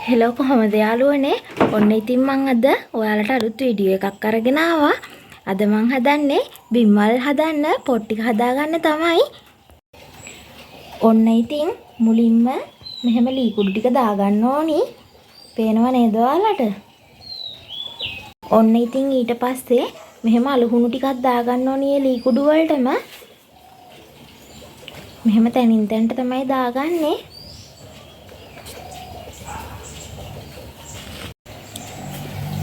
Hello කොහමද යාළුවනේ? ඔන්න ඉතින් මං අද ඔයාලට අලුත් වීඩියෝ එකක් අරගෙන ආවා. අද මං හදන්නේ බිම්මල් හදන්න පොට් ටික හදාගන්න තමයි. ඔන්න ඉතින් මුලින්ම මෙහෙම ලී කුඩු ටික දාගන්න ඕනි. පේනව නේද ඔයාලට? ඔන්න ඉතින් ඊට පස්සේ මෙහෙම අලුහුණු ටිකක් දාගන්න ඕනි මේ ලී කුඩු වලටම. මෙහෙම තනින් තනට තමයි දාගන්නේ.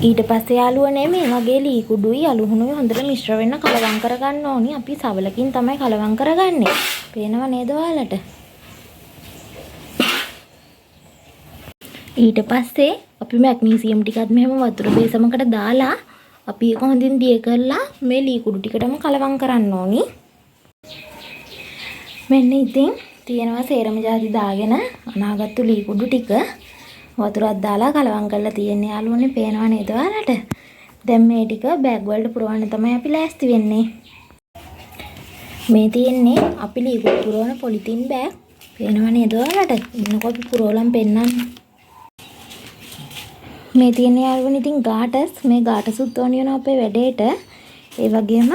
ඊට පස්සේ යාළුවනේ මේ වගේ ලී කුඩුයි අලුහුණුයි හොඳට මිශ්‍ර වෙන්න කලවම් කරගන්න ඕනි. අපි සවලකින් තමයි කලවම් කරගන්නේ. පේනව නේද ඔයාලට? ඊට පස්සේ අපි මැග්නීසියම් ටිකත් මෙහෙම වතුර බේසමකට දාලා අපි ඒක හොඳින් දිය කරලා මේ ලී කුඩු ටිකටම කලවම් කරන්න ඕනි. මෙන්න ඉතින් තියෙනවා සේරම ජාති දාගෙන අනාගත්තු ලී කුඩු ටික වතුරක් දාලා කලවම් කරලා තියෙන්නේ යාළුවනේ. පේනව නේද ඔයාලට? දැන් මේ ටික බෑග් වලට පුරවන්න තමයි අපි ලෑස්ති වෙන්නේ. මේ තියෙන්නේ අපි ලී කුඩු පුරවන පොලිතින් බෑග්. පේනව නේද ඔයාලට? ඉන්නකො අපි පුරවලම් පෙන්නන්න. මේ තියෙන්නේ යාළුවනේ ඉතින් ගාටස්. මේ ගාටසුත් ඕන වෙනවා අපේ වැඩේට. ඒ වගේම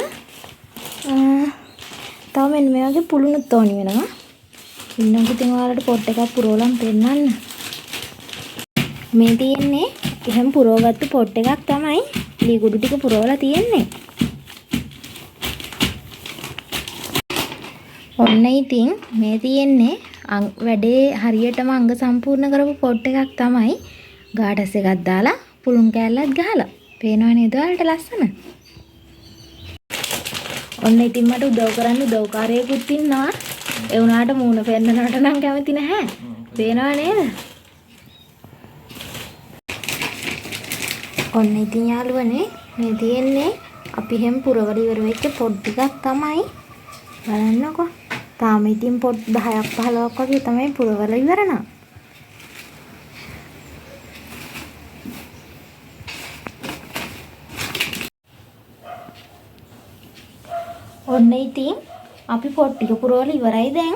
තව මෙන්න මේ වගේ පුළුණුත් ඕන වෙනවා. ඉන්නකො ඉතින් ඔයාලට පොට් එකක් පුරවලම් පෙන්නන්න. මේ තියෙන්නේ එහෙම පුරවගත්තු පොට් එකක් තමයි ලී කුඩු ටික පුරවලා තියෙන්නේ. ඔන්න ඉතින් මේ තියෙන්නේ වැඩේ හරියටම අංග සම්පූර්ණ කරපු පොට් එකක් තමයි. ගාටස් එකක් දාලා පුළුන් කෑල්ලත් ගහලා. පේනව නේද ඔයාලට ලස්සන? ඔන්න ඉතින් මට උදව් කරන්න උදව්කාරයෙකුත් ඉන්නවා. ඒ වුණාට මූණ පෙන්නනට නම් කැමති නැහැ. පේනව නේද? ඔන්න ඉතින් යාළුවනේ මේ තියෙන්නේ අපි හැම පුරවල ඉවර වෙච්ච පොට් ටිකක් තමයි. බලන්නකෝ. තාම ඉතින් පොට් 10ක් 15ක් වගේ තමයි පුරවල ඉවර නම්. ඔන්න ඉතින් අපි පොට් ටික පුරවල ඉවරයි දැන්.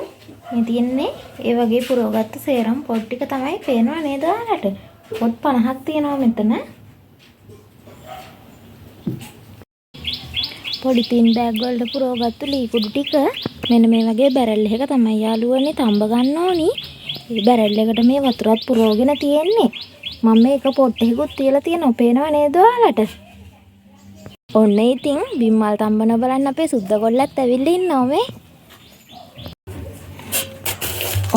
මේ තියෙන්නේ ඒ වගේ පුරවගත්ත සේරම පොට් ටික තමයි. පේනව නේද ඔයාලට? පොට් 50ක් තියෙනවා මෙතන. පොලිතින් බෑග් වලට පුරවගත්තු ලී කුඩු ටික මෙන්න මේ වගේ බැරල් එකක තමයි යාළුවනේ තඹ ගන්න ඕනි. මේ බැරල් එකට මේ වතුරත් පුරවගෙන තියෙන්නේ. මම මේක පොට් එකකුත් තියලා තියෙනවා. පේනව නේද ඔයාලට? ඔන්න ඉතින් බිම්මල් තඹන බලන්න අපේ සුද්ද කොල්ලත් ඇවිල්ලා ඉන්නවා මේ.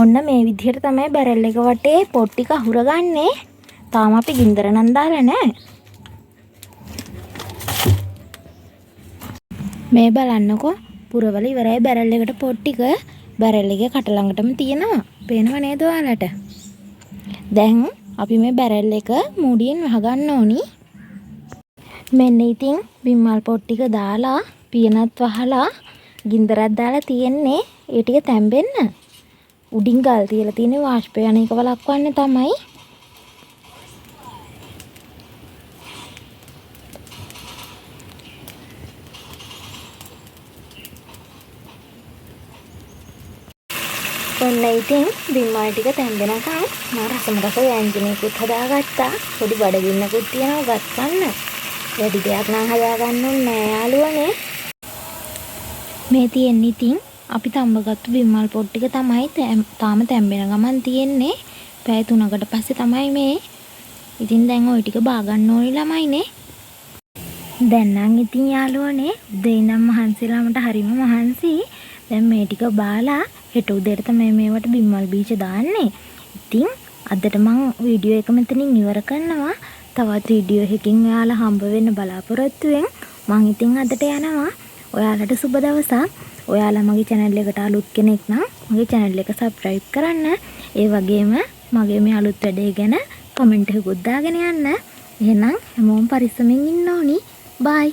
ඔන්න මේ විදිහට තමයි බැරල් එක වටේ පොට් ටික අහුරගන්නේ. තාම අපි ගින්දර නම් දාලා නැහැ. මේ බලන්නකෝ පුරවල ඉවරයි බැරල් එකට පොට් ටික. බැරල් එකේ කට ළඟටම තියෙනවා. පේනව නේද ඔයාලට? දැන් අපි මේ බැරල් එක මූඩියෙන් වහගන්න ඕනි. මෙන්න ඉතින් බිම්මල් පොට් ටික දාලා පියනත් වහලා ගින්දරක් දාලා තියෙන්නේ. ඒ ටික තැම්බෙන්න. උඩින් ගල් තියලා තියෙන්නේ වාෂ්පය යන එක වළක්වන්න තමයි. ඔන්න ඉතින් බිම්මල් ටික තැම්බෙනකන් මම රසමරස ව්‍යංජනයකුත් හදාගත්තා. පොඩි බඩගින්නකුත් තියෙනවා ගන්න. වැඩි දෙයක් නම් හදාගන්න ඕනේ නෑ යාළුවනේ. මේ තියෙන්නේ ඉතින් අපි තඹගත්තු බිම්මල් පොට් ටික තමයි තාම තැම්බෙන ගමන් තියෙන්නේ. පැය 3කට පස්සේ තමයි මේ. ඉතින් දැන් ওই ටික බා ගන්න ඕනි ළමයිනේ. දැන් නම් ඉතින් යාළුවනේ උදේ ඉඳන් මහන්සිලා මට හරිම මහන්සි. දැන් මේ ටික බාලා හෙට උදේට තමයි මේවට බිම්මල් බීජ දාන්නේ. ඉතින් අදට මම වීඩියෝ එක මෙතනින් ඉවර කරනවා. තවත් වීඩියෝ එකකින් ඔයාලා හම්බ වෙන්න බලාපොරොත්තු වෙන්. මම ඉතින් අදට යනවා. ඔයාලට සුබ දවසක්. ඔයාලා මගේ channel එකට අලුත් කෙනෙක් නම් මගේ channel එක subscribe කරන්න. ඒ වගේම මගේ මේ අලුත් වැඩේ ගැන comment එකකුත් දාගෙන යන්න. එහෙනම් හැමෝම පරිස්සමින් ඉන්න ඕනි. bye.